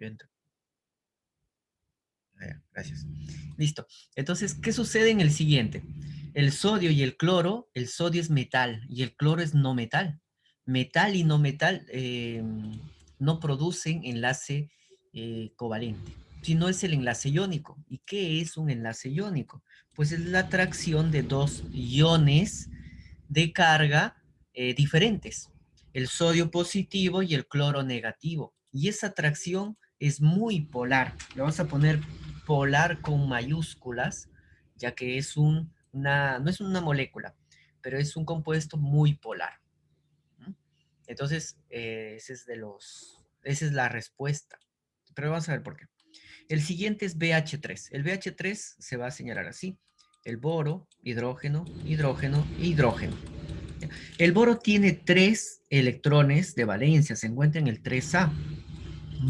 Yo entro. Gracias. Listo. Entonces, ¿qué sucede en el siguiente? El sodio y el cloro, el sodio es metal y el cloro es no metal. Metal y no metal no producen enlace covalente, sino es el enlace iónico. ¿Y qué es un enlace iónico? Pues es la atracción de dos iones de carga diferentes, el sodio positivo y el cloro negativo. Y esa atracción es muy polar. Le vamos a poner polar con mayúsculas, ya que es no es una molécula, pero es un compuesto muy polar. Entonces, esa es la respuesta. Pero vamos a ver por qué. El siguiente es BH3. El BH3 se va a señalar así. El boro, hidrógeno, hidrógeno, hidrógeno. El boro tiene 3 electrones de valencia, se encuentra en el 3A.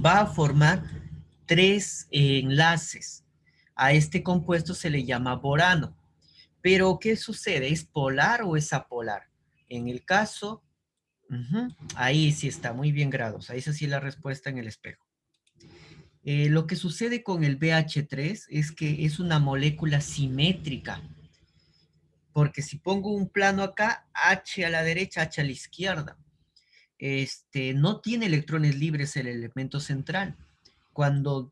Va a formar 3 enlaces. A este compuesto se le llama borano. Pero, ¿qué sucede? ¿Es polar o es apolar? En el caso, ahí sí está muy bien grados. Ahí sí la respuesta en el espejo. Lo que sucede con el BH3 es que es una molécula simétrica. Porque si pongo un plano acá, H a la derecha, H a la izquierda. No tiene electrones libres el elemento central.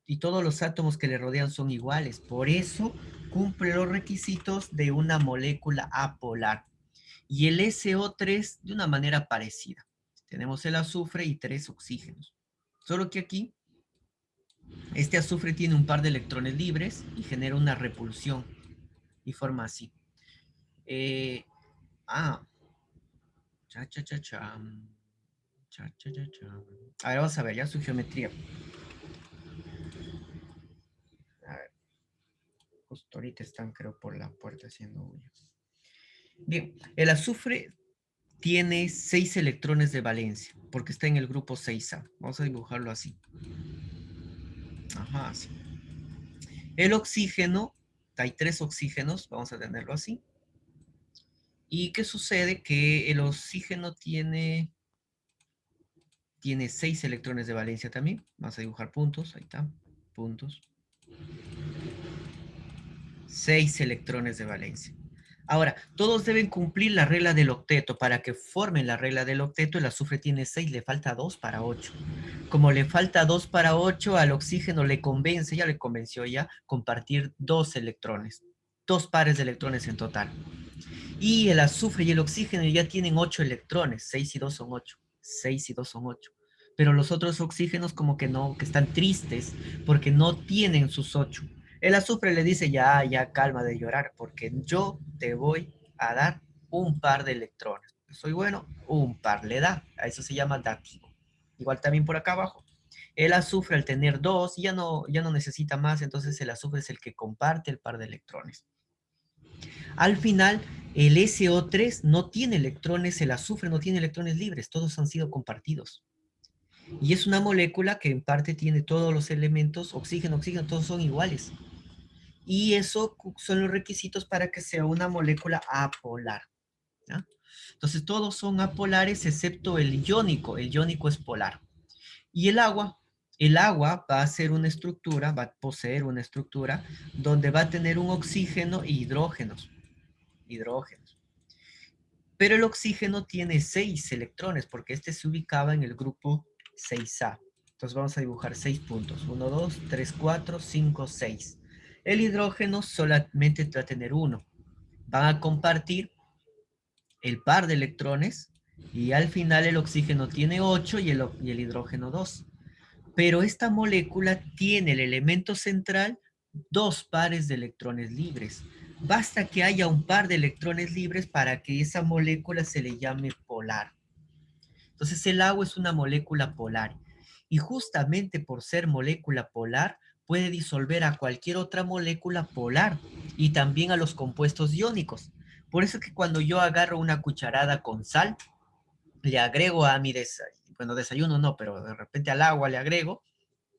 Y todos los átomos que le rodean son iguales. Por eso cumple los requisitos de una molécula apolar. Y el SO3 de una manera parecida. Tenemos el azufre y 3 oxígenos. Solo que aquí, este azufre tiene un par de electrones libres y genera una repulsión. Y forma así. Eh, ah, cha, cha, cha, cha. Cha, cha, cha, cha. A ver, vamos a ver ya su geometría. A ver, justo ahorita están, creo, por la puerta haciendo bullas. Bien, el azufre tiene 6 electrones de valencia, porque está en el grupo 6A. Vamos a dibujarlo así. Ajá, así. El oxígeno, hay 3 oxígenos, vamos a tenerlo así. ¿Y qué sucede? Que el oxígeno tiene 6 electrones de valencia también. Vamos a dibujar puntos, ahí está, puntos. 6 electrones de valencia. Ahora, todos deben cumplir la regla del octeto. Para que formen la regla del octeto, el azufre tiene 6, le falta 2 para 8. Como le falta 2 para 8, al oxígeno le convence, ya le convenció ya, compartir 2 electrones. 2 pares de electrones en total. Y el azufre y el oxígeno ya tienen 8 electrones. 6 y 2 son 8. 6 y 2 son 8. Pero los otros oxígenos como que no, que están tristes porque no tienen sus 8. El azufre le dice, ya, ya, calma de llorar, porque yo te voy a dar un par de electrones. Soy bueno, un par le da. A eso se llama dativo. Igual también por acá abajo. El azufre al tener 2 ya no necesita más, entonces el azufre es el que comparte el par de electrones. Al final, el SO3 no tiene electrones, el azufre no tiene electrones libres, todos han sido compartidos. Y es una molécula que en parte tiene todos los elementos, oxígeno, oxígeno, todos son iguales. Y eso son los requisitos para que sea una molécula apolar. ¿Ya? Entonces todos son apolares excepto el iónico es polar. Y el agua va a ser una estructura, va a poseer una estructura donde va a tener un oxígeno e hidrógenos. Pero el oxígeno tiene 6 electrones porque este se ubicaba en el grupo 6A. Entonces vamos a dibujar 6 puntos. 1, 2, 3, 4, 5, 6. El hidrógeno solamente va a tener 1. Van a compartir el par de electrones y al final el oxígeno tiene 8 y el hidrógeno 2. Pero esta molécula tiene el elemento central 2 pares de electrones libres. Basta que haya un par de electrones libres para que esa molécula se le llame polar. Entonces el agua es una molécula polar y justamente por ser molécula polar puede disolver a cualquier otra molécula polar y también a los compuestos iónicos. Por eso que cuando yo agarro una cucharada con sal, le agrego a mi desayuno no, pero de repente al agua le agrego,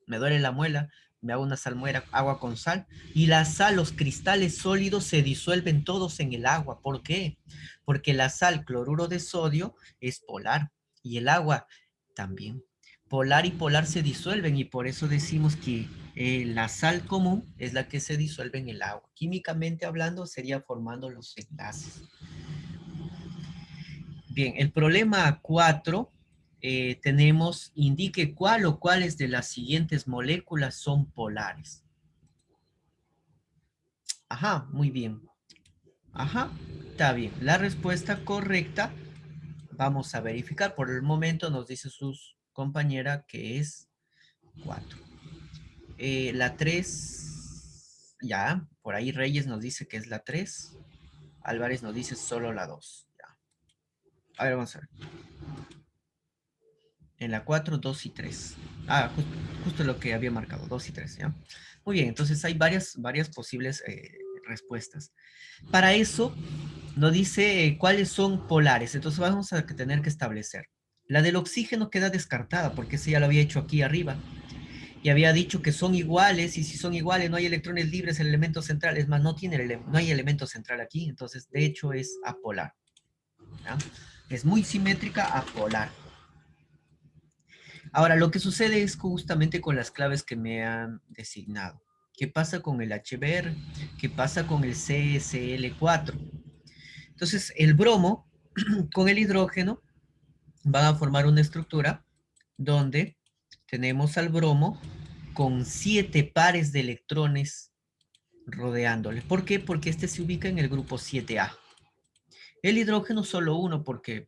me duele la muela, me hago una salmuera, agua con sal, y la sal, los cristales sólidos se disuelven todos en el agua. ¿Por qué? Porque la sal, cloruro de sodio, es polar, y el agua también. polar y polar se disuelven y por eso decimos que la sal común es la que se disuelve en el agua. Químicamente hablando sería formando los enlaces. Bien, el problema 4 tenemos, indique cuál o cuáles de las siguientes moléculas son polares. Ajá, muy bien. Ajá, está bien. La respuesta correcta, vamos a verificar. Por el momento nos dice su compañera que es 4. La 3, ya, por ahí Reyes nos dice que es la 3. Álvarez nos dice solo la 2. Ya. A ver, vamos a ver. En la 4, 2 y 3. Ah, justo lo que había marcado, 2 y 3, ¿ya? Muy bien, entonces hay varias posibles respuestas. Para eso, nos dice cuáles son polares, entonces vamos a tener que establecer. La del oxígeno queda descartada, porque ese ya lo había hecho aquí arriba. Y había dicho que son iguales, y si son iguales no hay electrones libres, el elemento central, es más, no hay elemento central aquí, entonces de hecho es apolar. ¿Ya? Es muy simétrica, apolar. Ahora, lo que sucede es justamente con las claves que me han designado. ¿Qué pasa con el HBr? ¿Qué pasa con el CSL4? Entonces, el bromo con el hidrógeno van a formar una estructura donde tenemos al bromo con 7 pares de electrones rodeándole. ¿Por qué? Porque este se ubica en el grupo 7A. El hidrógeno solo uno, porque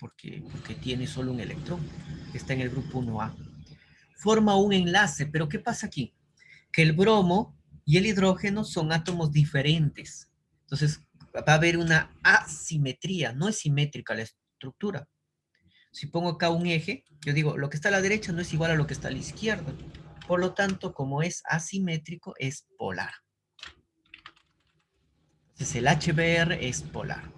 tiene solo un electrón, que está en el grupo 1A. Forma un enlace, pero ¿qué pasa aquí? Que el bromo y el hidrógeno son átomos diferentes. Entonces, va a haber una asimetría, no es simétrica la estructura. Si pongo acá un eje, yo digo, lo que está a la derecha no es igual a lo que está a la izquierda. Por lo tanto, como es asimétrico, es polar. Entonces, el HBr es polar.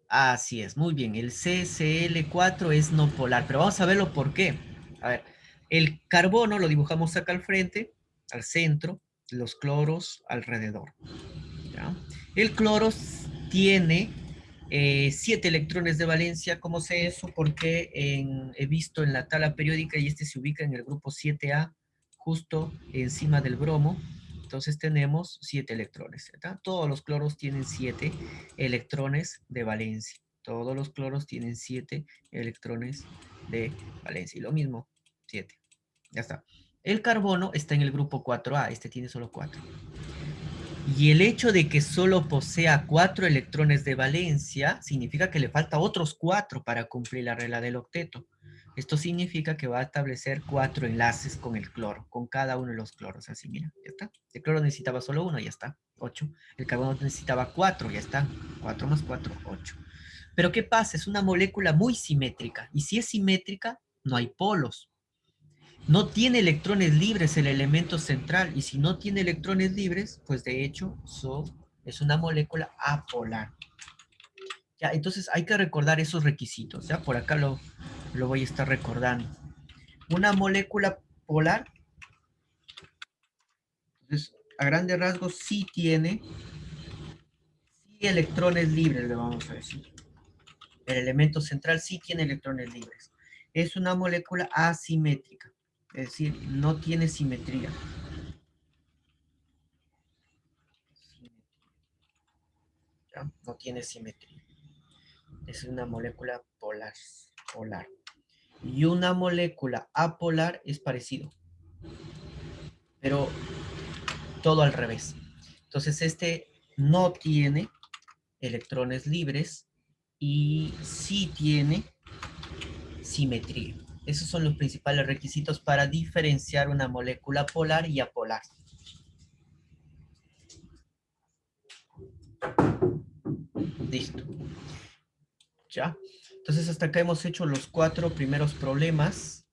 Así es, muy bien. El CCl4 es no polar, pero vamos a verlo por qué. A ver, el carbono lo dibujamos acá al frente, al centro, los cloros alrededor. ¿Ya? El cloro tiene 7 electrones de valencia. ¿Cómo sé eso? Porque he visto en la tabla periódica y este se ubica en el grupo 7A, justo encima del bromo. Entonces tenemos 7 electrones. ¿Verdad? Todos los cloros tienen 7 electrones de valencia. Todos los cloros tienen 7 electrones de valencia. Y lo mismo, 7. Ya está. El carbono está en el grupo 4A. Este tiene solo 4. Y el hecho de que solo posea 4 electrones de valencia significa que le falta otros 4 para cumplir la regla del octeto. Esto significa que va a establecer 4 enlaces con el cloro, con cada uno de los cloros. Así, mira, ya está. El cloro necesitaba solo 1, ya está, 8. El carbono necesitaba 4, ya está. 4 más 4, 8. Pero ¿qué pasa? Es una molécula muy simétrica. Y si es simétrica, no hay polos. No tiene electrones libres el elemento central, y si no tiene electrones libres, pues de hecho es una molécula apolar. Ya, entonces hay que recordar esos requisitos, ¿ya? Por acá lo voy a estar recordando. Una molécula polar, entonces, a grandes rasgos sí tiene electrones libres, le vamos a decir. El elemento central sí tiene electrones libres. Es una molécula asimétrica, es decir, no tiene simetría. ¿Ya? No tiene simetría. Es una molécula polar. Y una molécula apolar es parecido, pero todo al revés. Entonces este no tiene electrones libres y sí tiene simetría. Esos son los principales requisitos para diferenciar una molécula polar y apolar. Listo. ¿Ya? Entonces hasta acá hemos hecho los 4 primeros problemas.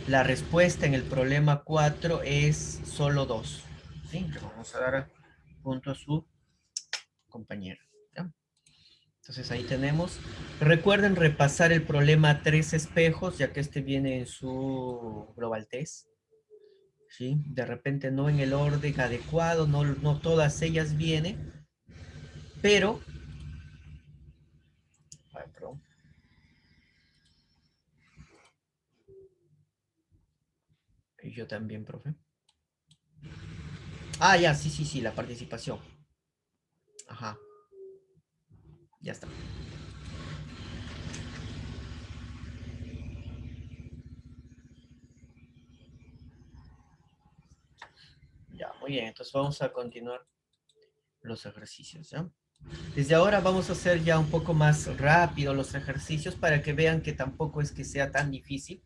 La respuesta en el problema 4 es solo 2. ¿Sí? Le vamos a dar punto a su compañero. ¿Ya? Entonces ahí tenemos. Recuerden repasar el problema 3 espejos, ya que este viene en su global test. ¿Sí? De repente no en el orden adecuado, no todas ellas vienen, pero... Ay, perdón. Y yo también, profe. Ah, ya, sí, sí, sí, la participación. Ajá, ya está. Ya, muy bien. Entonces vamos a continuar los ejercicios, ¿ya? Desde ahora vamos a hacer ya un poco más rápido los ejercicios para que vean que tampoco es que sea tan difícil.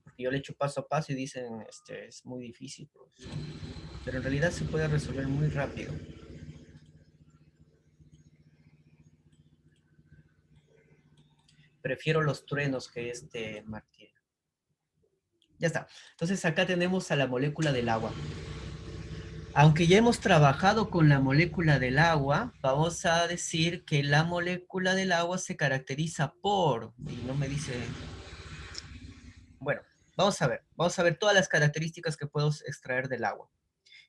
Porque yo le echo paso a paso y dicen, es muy difícil, profesor. Pero en realidad se puede resolver muy rápido. Prefiero los truenos que este martillo. Ya está. Entonces acá tenemos a la molécula del agua. Aunque ya hemos trabajado con la molécula del agua, vamos a decir que la molécula del agua se caracteriza por, y no me dice, bueno, vamos a ver todas las características que puedo extraer del agua.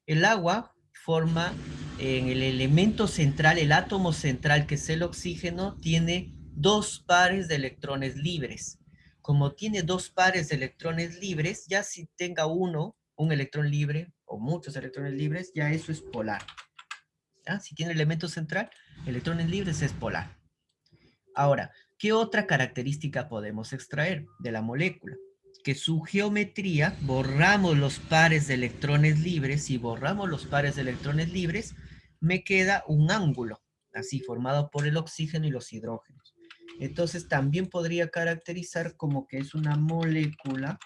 El agua forma en el elemento central, el átomo central que es el oxígeno, tiene dos pares de electrones libres. Como tiene dos pares de electrones libres, ya si tenga un electrón libre o muchos electrones libres, ya eso es polar. ¿Ya? Si tiene elemento central, electrones libres es polar. Ahora, ¿qué otra característica podemos extraer de la molécula? Que su geometría, borramos los pares de electrones libres y borramos los pares de electrones libres, me queda un ángulo, así formado por el oxígeno y los hidrógenos. Entonces también podría caracterizar como que es una molécula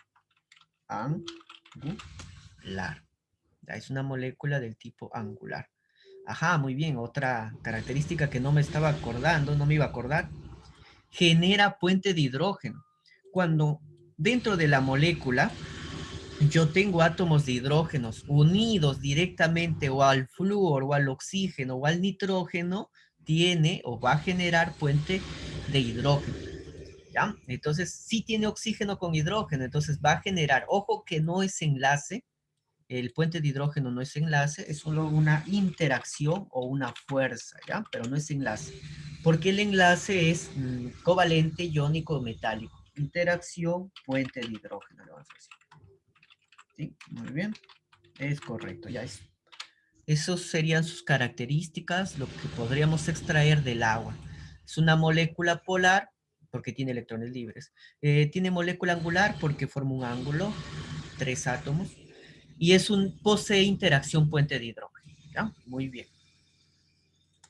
angular. Ya es una molécula del tipo angular. Ajá, muy bien. Otra característica que no me estaba acordando, no me iba a acordar, genera puente de hidrógeno. Cuando dentro de la molécula yo tengo átomos de hidrógenos unidos directamente o al flúor o al oxígeno o al nitrógeno, tiene o va a generar puente de hidrógeno. ¿Ya? Entonces, sí tiene oxígeno con hidrógeno, entonces va a generar, ojo que no es enlace, el puente de hidrógeno no es enlace, es solo una interacción o una fuerza, ¿ya? Pero no es enlace. Porque el enlace es covalente, iónico o metálico. Interacción, puente de hidrógeno, le vamos a decir. ¿Sí? Muy bien. Es correcto, ya es. Esas serían sus características, lo que podríamos extraer del agua. Es una molécula polar porque tiene electrones libres. Tiene molécula angular porque forma un ángulo, tres átomos. Y posee interacción puente de hidrógeno. ¿Ya? Muy bien.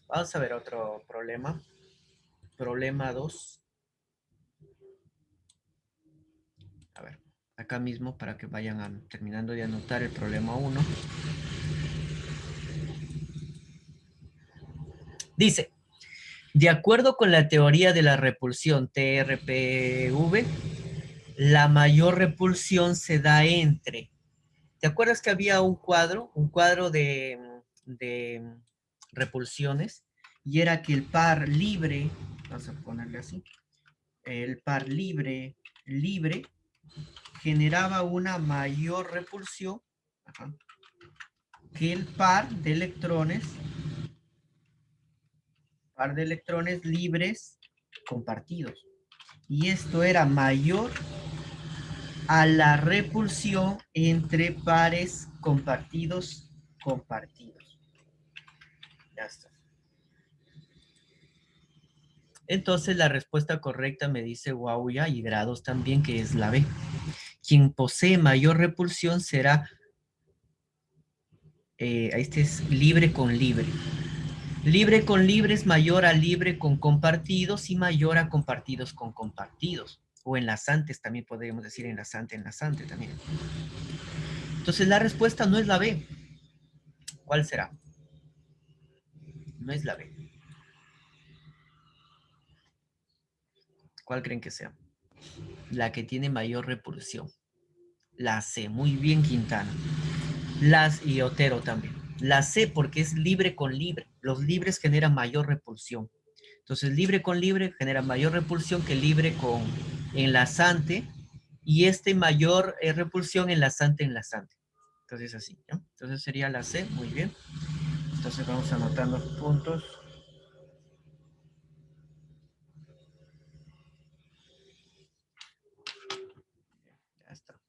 Vamos a ver otro problema. Problema 2. A ver, acá mismo para que vayan terminando de anotar el problema 1. Dice, de acuerdo con la teoría de la repulsión TRPV, la mayor repulsión se da entre. ¿Te acuerdas que había un cuadro de repulsiones? Y era que el par libre, vamos a ponerle así, el par libre, generaba una mayor repulsión, ajá, que el par de electrones libres compartidos. Y esto era mayor a la repulsión entre pares compartidos. Ya está. Entonces la respuesta correcta me dice Guauya y grados también, que es la B. Quien posee mayor repulsión será, este es libre con libre. Libre con libre es mayor a libre con compartidos y mayor a compartidos con compartidos. O enlazantes también podríamos decir enlazante también. Entonces la respuesta no es la B. ¿Cuál será? No es la B. ¿Cuál creen que sea? La que tiene mayor repulsión. La C. Muy bien, Quintana. Y Otero también. La C porque es libre con libre. Los libres generan mayor repulsión. Entonces, libre con libre genera mayor repulsión que libre con enlazante. Y este mayor repulsión enlazante. Entonces, así, ¿no? Entonces sería la C, muy bien. Entonces vamos anotando los puntos. Ya está.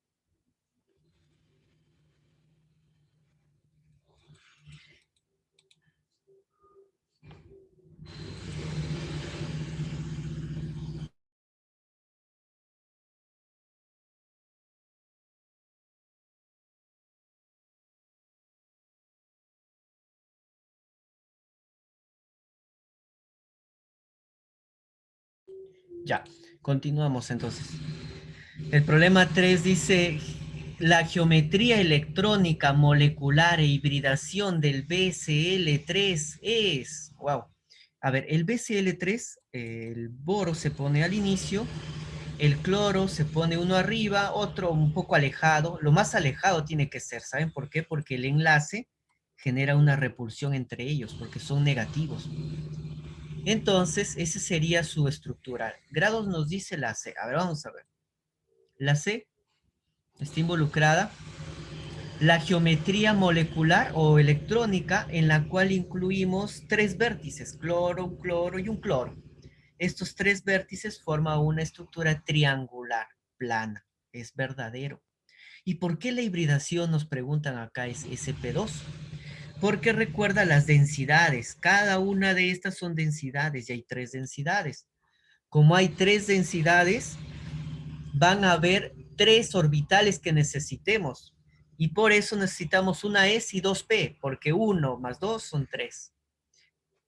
Ya, continuamos entonces. El problema 3 dice, la geometría electrónica molecular e hibridación del BCl3 es, wow. A ver, el BCl3, el boro se pone al inicio, el cloro se pone uno arriba, otro un poco alejado. Lo más alejado tiene que ser, ¿saben por qué? Porque el enlace genera una repulsión entre ellos, porque son negativos. Entonces, esa sería su estructura. Grados nos dice la C. A ver, vamos a ver. La C está involucrada la geometría molecular o electrónica en la cual incluimos tres vértices, cloro, un cloro y un cloro. Estos tres vértices forman una estructura triangular, plana. Es verdadero. ¿Y por qué la hibridación, nos preguntan acá, es SP2? Porque recuerda las densidades. Cada una de estas son densidades y hay tres densidades. Como hay tres densidades, van a haber tres orbitales que necesitemos. Y por eso necesitamos una S y dos P, porque 1 más 2 son 3.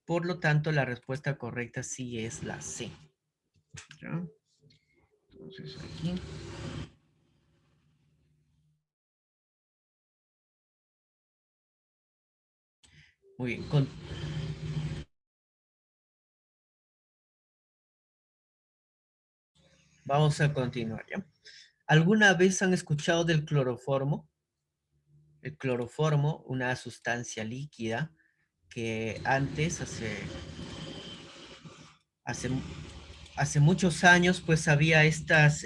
Por lo tanto, la respuesta correcta sí es la C. ¿Ya? Entonces aquí. Muy bien. Vamos a continuar, ¿ya? ¿Alguna vez han escuchado del cloroformo? El cloroformo, una sustancia líquida que antes, hace hace muchos años, pues había estas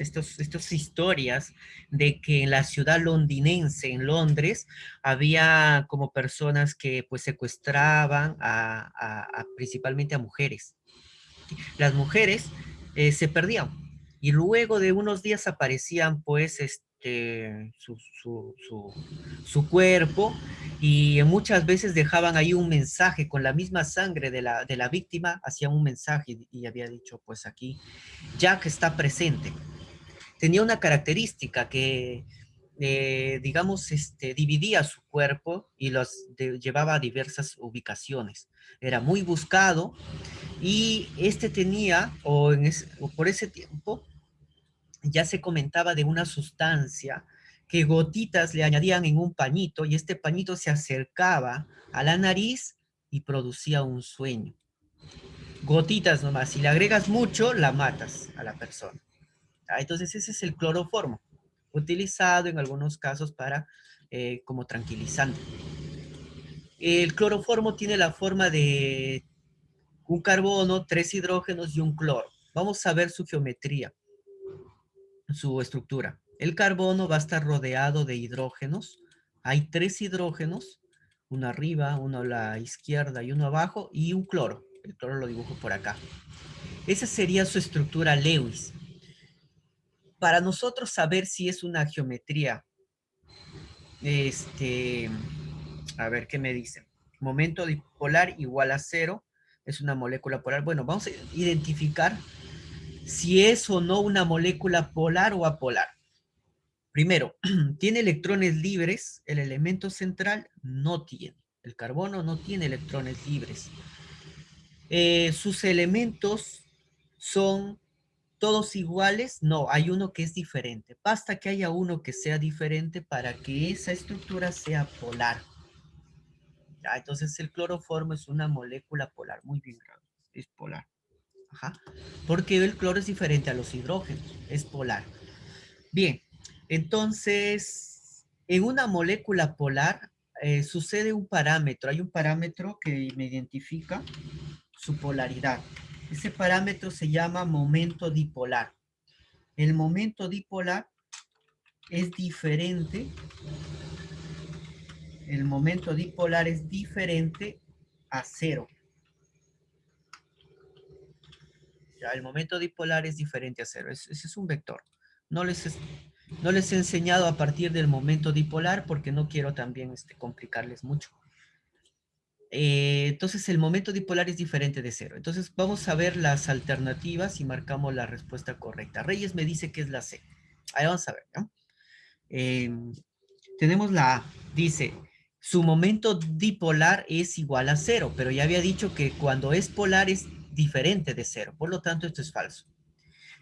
historias de que en la ciudad londinense, en Londres, había como personas que pues secuestraban principalmente a mujeres. Las mujeres se perdían y luego de unos días aparecían pues su cuerpo y muchas veces dejaban ahí un mensaje con la misma sangre de la víctima, hacían un mensaje y había dicho pues aquí Jack está presente. Tenía una característica que, digamos, dividía su cuerpo y llevaba a diversas ubicaciones. Era muy buscado y tenía, o por ese tiempo, ya se comentaba de una sustancia que gotitas le añadían en un pañito y este pañito se acercaba a la nariz y producía un sueño. Gotitas nomás, si le agregas mucho, la matas a la persona. Entonces ese es el cloroformo, utilizado en algunos casos para como tranquilizante. El cloroformo tiene la forma de un carbono, tres hidrógenos y un cloro. Vamos a ver su geometría, su estructura. El carbono va a estar rodeado de hidrógenos. Hay tres hidrógenos, uno arriba, uno a la izquierda y uno abajo, y un cloro. El cloro lo dibujo por acá. Esa sería su estructura Lewis. Para nosotros saber si es una geometría, este, a ver qué me dicen. Momento dipolar igual a cero, es una molécula polar. Bueno, vamos a identificar si es o no una molécula polar o apolar. Primero, ¿tiene electrones libres? El elemento central no tiene. El carbono no tiene electrones libres. ¿Sus elementos son todos iguales? No, hay uno que es diferente. Basta que haya uno que sea diferente para que esa estructura sea polar. ¿Ya? Entonces el cloroformo es una molécula polar. Muy bien, es polar. Ajá. Porque el cloro es diferente a los hidrógenos. Es polar. Bien, entonces, en una molécula polar sucede un parámetro. Hay un parámetro que me identifica su polaridad. Ese parámetro se llama momento dipolar. El momento dipolar es diferente. El momento dipolar es diferente a cero. Ya, el momento dipolar es diferente a cero. Ese es un vector. No les, no les he enseñado a partir del momento dipolar porque no quiero también complicarles mucho. Entonces el momento dipolar es diferente de cero. Entonces vamos a ver las alternativas y marcamos la respuesta correcta. Reyes me dice que es la C. Ahí vamos a ver, ¿no? Eh, tenemos la A. Dice, su momento dipolar es igual a cero, pero ya había dicho que cuando es polar es diferente de cero. Por lo tanto, esto es falso.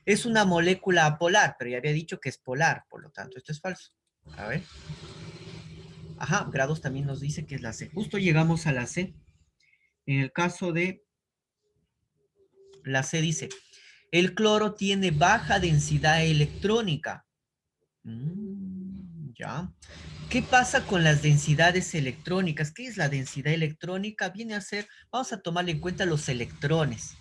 Es una molécula apolar, pero ya había dicho que es polar, por lo tanto, esto es falso. A ver. Ajá, grados también nos dice que es la C. Justo llegamos a la C. En el caso de la C dice, el cloro tiene baja densidad electrónica. Ya. ¿Qué pasa con las densidades electrónicas? ¿Qué es la densidad electrónica? Viene a ser, vamos a tomarle en cuenta los electrones.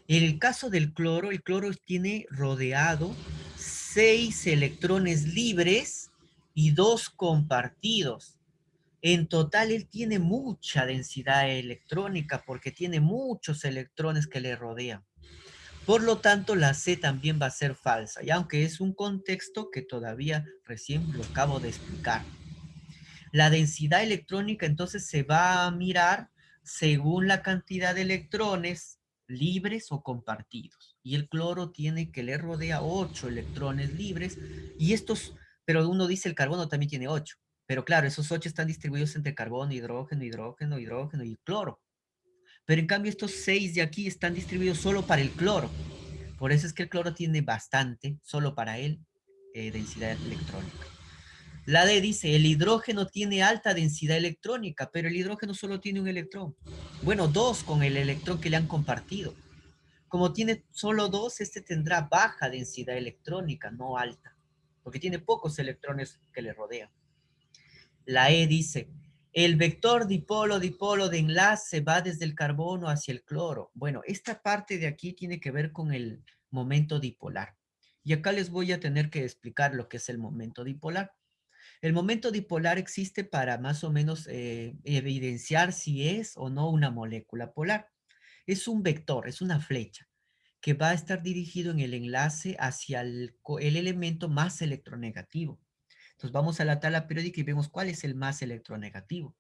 En el caso del cloro, el cloro tiene rodeado 6 electrones libres y 2 compartidos. En total, él tiene mucha densidad electrónica porque tiene muchos electrones que le rodean. Por lo tanto, la C también va a ser falsa, y aunque es un contexto que todavía recién lo acabo de explicar. La densidad electrónica entonces se va a mirar según la cantidad de electrones libres o compartidos. Y el cloro tiene que le rodea 8 electrones libres y estos, pero uno dice el carbono también tiene 8. Pero claro, esos 8 están distribuidos entre carbono, hidrógeno, hidrógeno, hidrógeno y cloro. Pero en cambio estos 6 de aquí están distribuidos solo para el cloro. Por eso es que el cloro tiene bastante, solo para él, densidad electrónica. La D dice, el hidrógeno tiene alta densidad electrónica, pero el hidrógeno solo tiene un electrón. Bueno, dos con el electrón que le han compartido. Como tiene solo dos, este tendrá baja densidad electrónica, no alta, porque tiene pocos electrones que le rodean. La E dice, el vector dipolo-dipolo de enlace va desde el carbono hacia el cloro. Bueno, esta parte de aquí tiene que ver con el momento dipolar. Y acá les voy a tener que explicar lo que es el momento dipolar. El momento dipolar existe para más o menos evidenciar si es o no una molécula polar. Es un vector, es una flecha que va a estar dirigido en el enlace hacia el elemento más electronegativo. Entonces vamos a la tabla periódica y vemos cuál es el más electronegativo.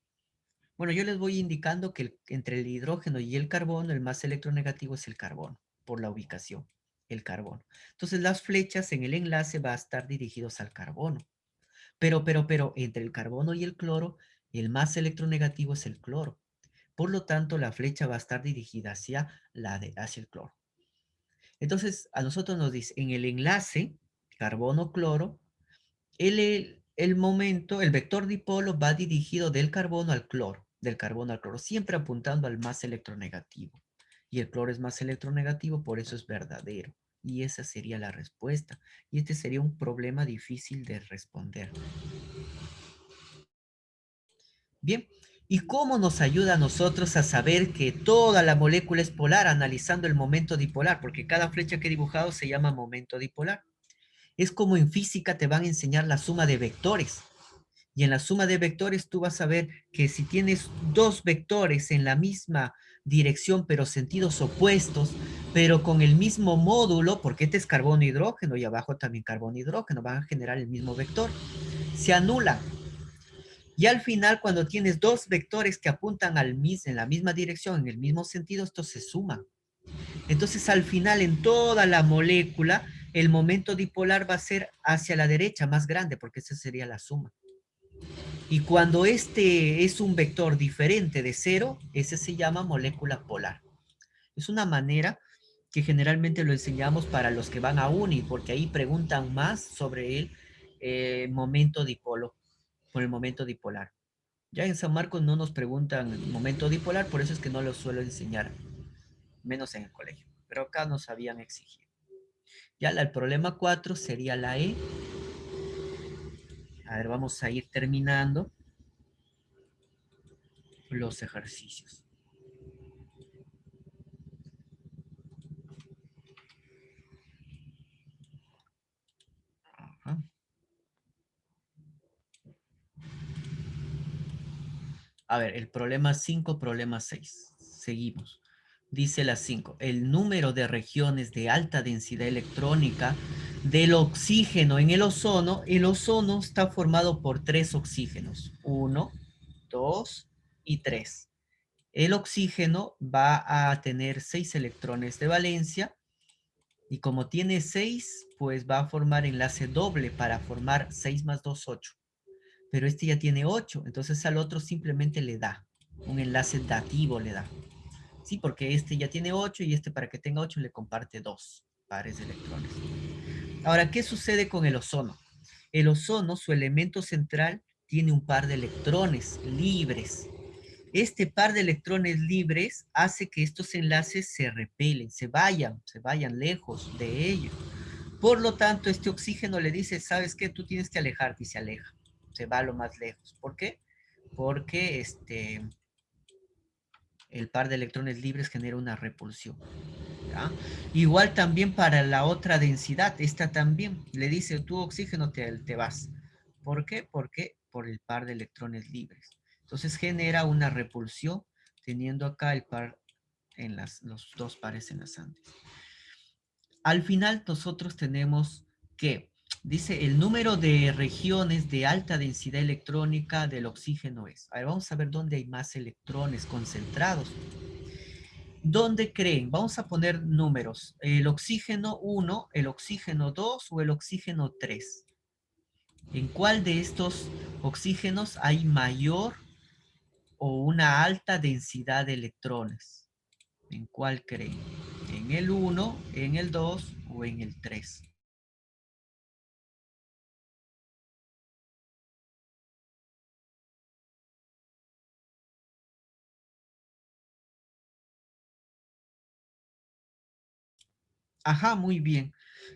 Bueno, yo les voy indicando que entre el hidrógeno y el carbono, el más electronegativo es el carbono, por la ubicación, el carbono. Entonces las flechas en el enlace va a estar dirigidos al carbono. Pero, entre el carbono y el cloro, el más electronegativo es el cloro. Por lo tanto, la flecha va a estar dirigida hacia el cloro. Entonces, a nosotros nos dice, en el enlace carbono-cloro, el vector dipolo va dirigido del carbono al cloro, siempre apuntando al más electronegativo. Y el cloro es más electronegativo, por eso es verdadero. Y esa sería la respuesta. Y este sería un problema difícil de responder. Bien, ¿y cómo nos ayuda a nosotros a saber que toda la molécula es polar analizando el momento dipolar? Porque cada flecha que he dibujado se llama momento dipolar. Es como en física te van a enseñar la suma de vectores. Y en la suma de vectores tú vas a ver que si tienes dos vectores en la misma dirección, pero sentidos opuestos, pero con el mismo módulo, porque este es carbono hidrógeno y abajo también carbono hidrógeno, van a generar el mismo vector, se anulan. Y al final, cuando tienes dos vectores que apuntan en la misma dirección, en el mismo sentido, estos se suman. Entonces, al final, en toda la molécula, el momento dipolar va a ser hacia la derecha, más grande, porque esa sería la suma. Y cuando este es un vector diferente de cero, ese se llama molécula polar. Es una manera que generalmente lo enseñamos para los que van a uni, porque ahí preguntan más sobre el momento dipolo, con el momento dipolar. Ya en San Marcos no nos preguntan momento dipolar, por eso es que no lo suelo enseñar, menos en el colegio. Pero acá nos habían exigido. Ya el problema 4 sería la E. A ver, vamos a ir terminando los ejercicios. Ajá. A ver, el problema 5, problema 6. Seguimos. Dice la 5. El número de regiones de alta densidad electrónica del oxígeno en el ozono está formado por 3 oxígenos. 1, 2 y 3. El oxígeno va a tener 6 electrones de valencia y como tiene 6, pues va a formar enlace doble para formar 6 más 2, 8. Pero este ya tiene 8, entonces al otro simplemente le da un enlace dativo, le da. Sí, porque este ya tiene 8 y este para que tenga 8 le comparte 2. pares de electrones. Ahora, ¿qué sucede con el ozono? El ozono, su elemento central, tiene un par de electrones libres. Este par de electrones libres hace que estos enlaces se repelen, se vayan lejos de ellos. Por lo tanto, este oxígeno le dice, ¿sabes qué? Tú tienes que alejarte y se aleja. Se va a lo más lejos. ¿Por qué? Porque el par de electrones libres genera una repulsión. ¿Ya? Igual también para la otra densidad, esta también le dice, tu oxígeno te vas. ¿Por qué? Porque por el par de electrones libres. Entonces genera una repulsión teniendo acá el par en los dos pares enlazantes. Al final nosotros tenemos que, dice, el número de regiones de alta densidad electrónica del oxígeno es. A ver, vamos a ver dónde hay más electrones concentrados. ¿Dónde creen? Vamos a poner números. El oxígeno 1, el oxígeno 2 o el oxígeno 3. ¿En cuál de estos oxígenos hay mayor o una alta densidad de electrones? ¿En cuál creen? ¿En el 1, en el 2 o en el 3? Ajá, muy bien.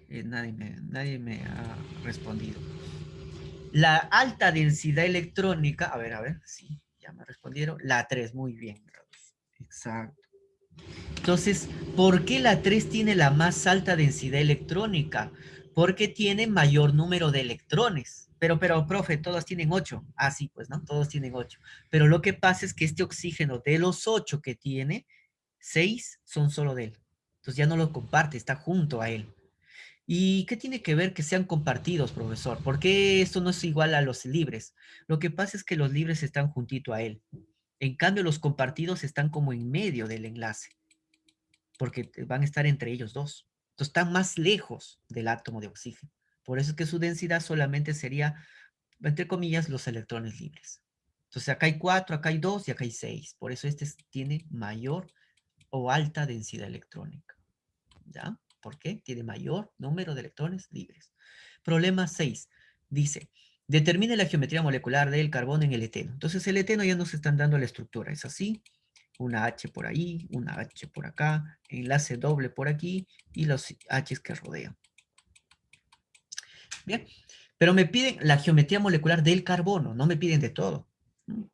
Nadie me ha respondido. La alta densidad electrónica, a ver, sí, ya me respondieron. La 3, muy bien. Exacto. Entonces, ¿por qué la 3 tiene la más alta densidad electrónica? Porque tiene mayor número de electrones. Pero, profe, todos tienen 8. Ah, sí, pues, ¿no? Todos tienen 8. Pero lo que pasa es que este oxígeno, de los 8 que tiene, 6 son solo de él. Entonces ya no lo comparte, está junto a él. ¿Y qué tiene que ver que sean compartidos, profesor? ¿Por qué esto no es igual a los libres? Lo que pasa es que los libres están juntito a él. En cambio, los compartidos están como en medio del enlace, porque van a estar entre ellos dos. Entonces están más lejos del átomo de oxígeno. Por eso es que su densidad solamente sería, entre comillas, los electrones libres. Entonces acá hay 4, acá hay 2 y acá hay 6. Por eso tiene mayor o alta densidad electrónica. ¿Ya? ¿Por qué? Tiene mayor número de electrones libres. Problema 6. Dice, determine la geometría molecular del carbono en el eteno. Entonces el eteno ya nos están dando la estructura. Es así. Una H por ahí, una H por acá, enlace doble por aquí y los H's que rodean. Bien, pero me piden la geometría molecular del carbono, no me piden de todo.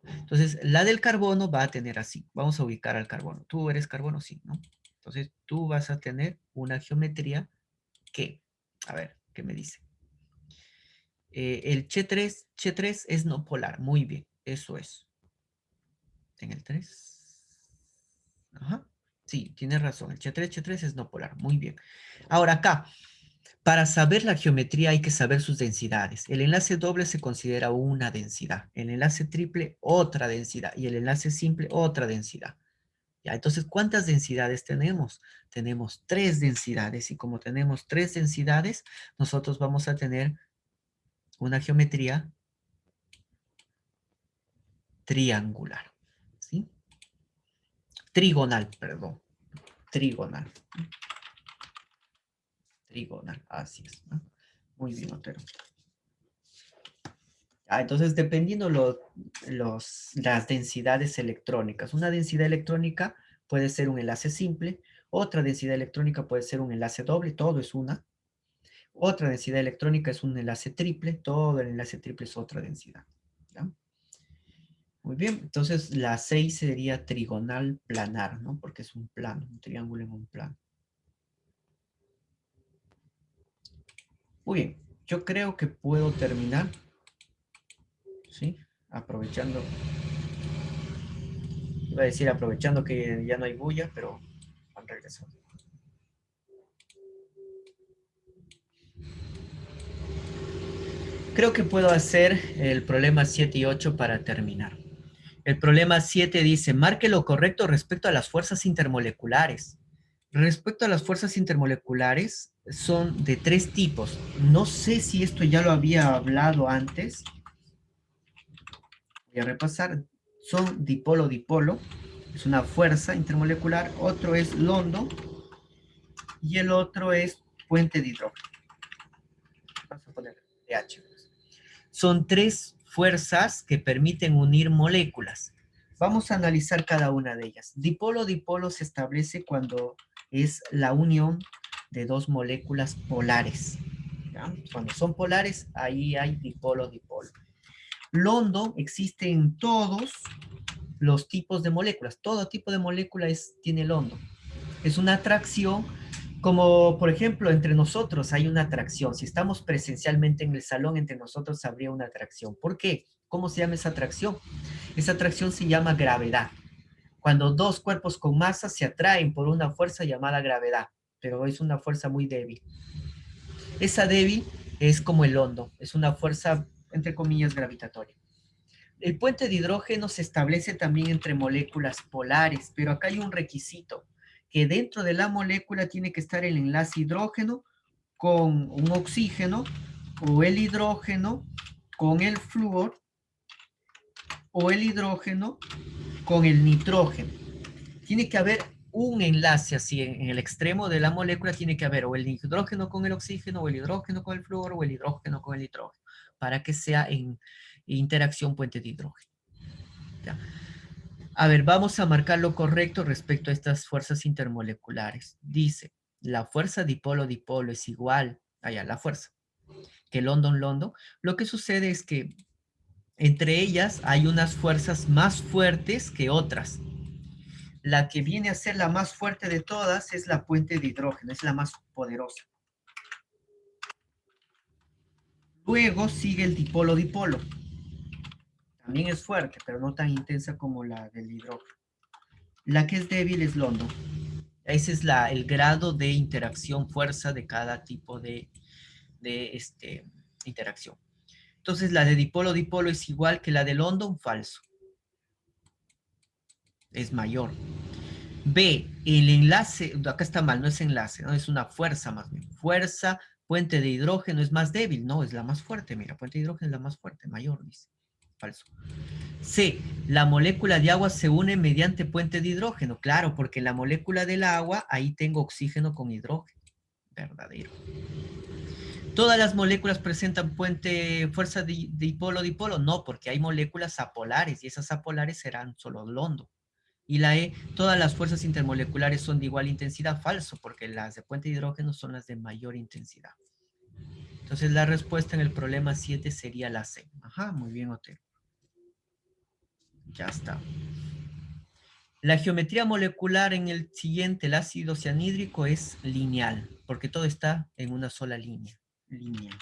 Entonces, la del carbono va a tener así. Vamos a ubicar al carbono. ¿Tú eres carbono? Sí, ¿no? Entonces, tú vas a tener una geometría que, a ver, ¿qué me dice? El Ch3 es no polar. Muy bien, eso es. En el 3. Ajá. Sí, tienes razón. El Ch3 es no polar. Muy bien. Ahora acá, para saber la geometría hay que saber sus densidades. El enlace doble se considera una densidad. El enlace triple, otra densidad. Y el enlace simple, otra densidad. Ya, entonces, ¿cuántas densidades tenemos? Tenemos 3 densidades. Y como tenemos 3 densidades, nosotros vamos a tener una geometría triangular. ¿Sí? Trigonal, perdón. Trigonal. Trigonal, así es, ¿no? Muy bien, Otero. Entonces, dependiendo las densidades electrónicas. Una densidad electrónica puede ser un enlace simple, otra densidad electrónica puede ser un enlace doble, todo es una. Otra densidad electrónica es un enlace triple, todo el enlace triple es otra densidad. ¿Ya? Muy bien, entonces la 6 sería trigonal planar, ¿no? Porque es un plano, un triángulo en un plano. Muy bien, yo creo que puedo terminar, ¿sí? Aprovechando, iba a decir aprovechando que ya no hay bulla, pero han regresado. Creo que puedo hacer el problema 7 y 8 para terminar. El problema 7 dice, marque lo correcto respecto a las fuerzas intermoleculares. Respecto a las fuerzas intermoleculares, son de 3 tipos. No sé si esto ya lo había hablado antes. Voy a repasar. Son dipolo-dipolo. Es una fuerza intermolecular. Otro es London. Y el otro es puente de hidrógeno. Vamos a poner pH. Son 3 fuerzas que permiten unir moléculas. Vamos a analizar cada una de ellas. Dipolo-dipolo se establece cuando es la unión de 2 moléculas polares. ¿Ya? Cuando son polares, ahí hay dipolo-dipolo. Londo existe en todos los tipos de moléculas. Todo tipo de molécula tiene londo. Es una atracción, como por ejemplo entre nosotros hay una atracción. Si estamos presencialmente en el salón, entre nosotros habría una atracción. ¿Por qué? ¿Cómo se llama esa atracción? Esa atracción se llama gravedad. Cuando 2 cuerpos con masa se atraen por una fuerza llamada gravedad, pero es una fuerza muy débil. Esa débil es como el hondo, es una fuerza, entre comillas, gravitatoria. El puente de hidrógeno se establece también entre moléculas polares, pero acá hay un requisito, que dentro de la molécula tiene que estar el enlace hidrógeno con un oxígeno, o el hidrógeno con el flúor, o el hidrógeno con el nitrógeno. Tiene que haber un enlace así en el extremo de la molécula, tiene que haber o el hidrógeno con el oxígeno, o el hidrógeno con el flúor, o el hidrógeno con el nitrógeno, para que sea en interacción puente de hidrógeno. ¿Ya? A ver, vamos a marcar lo correcto respecto a estas fuerzas intermoleculares. Dice, la fuerza dipolo-dipolo es igual, allá la fuerza, que London-London. Lo que sucede es que entre ellas hay unas fuerzas más fuertes que otras. La que viene a ser la más fuerte de todas es la puente de hidrógeno, es la más poderosa. Luego sigue el dipolo-dipolo. También es fuerte, pero no tan intensa como la del hidrógeno. La que es débil es London. Ese es el grado de interacción, fuerza de cada tipo de interacción. Entonces, la de dipolo-dipolo es igual que la de London, falso. Es mayor. B, el enlace, acá está mal, no es enlace, no es una fuerza más bien. Fuerza, puente de hidrógeno es más débil, no, es la más fuerte, mira, puente de hidrógeno es la más fuerte, mayor, dice. Falso. C, la molécula de agua se une mediante puente de hidrógeno. Claro, porque en la molécula del agua, ahí tengo oxígeno con hidrógeno. Verdadero. ¿Todas las moléculas presentan fuerza de dipolo-dipolo? No, porque hay moléculas apolares y esas apolares serán solo Londo. Y la E, todas las fuerzas intermoleculares son de igual intensidad. Falso, porque las de puente de hidrógeno son las de mayor intensidad. Entonces la respuesta en el problema 7 sería la C. Ajá, muy bien, Otero. Ya está. La geometría molecular en el siguiente, el ácido cianhídrico, es lineal, porque todo está en una sola línea. Lineal.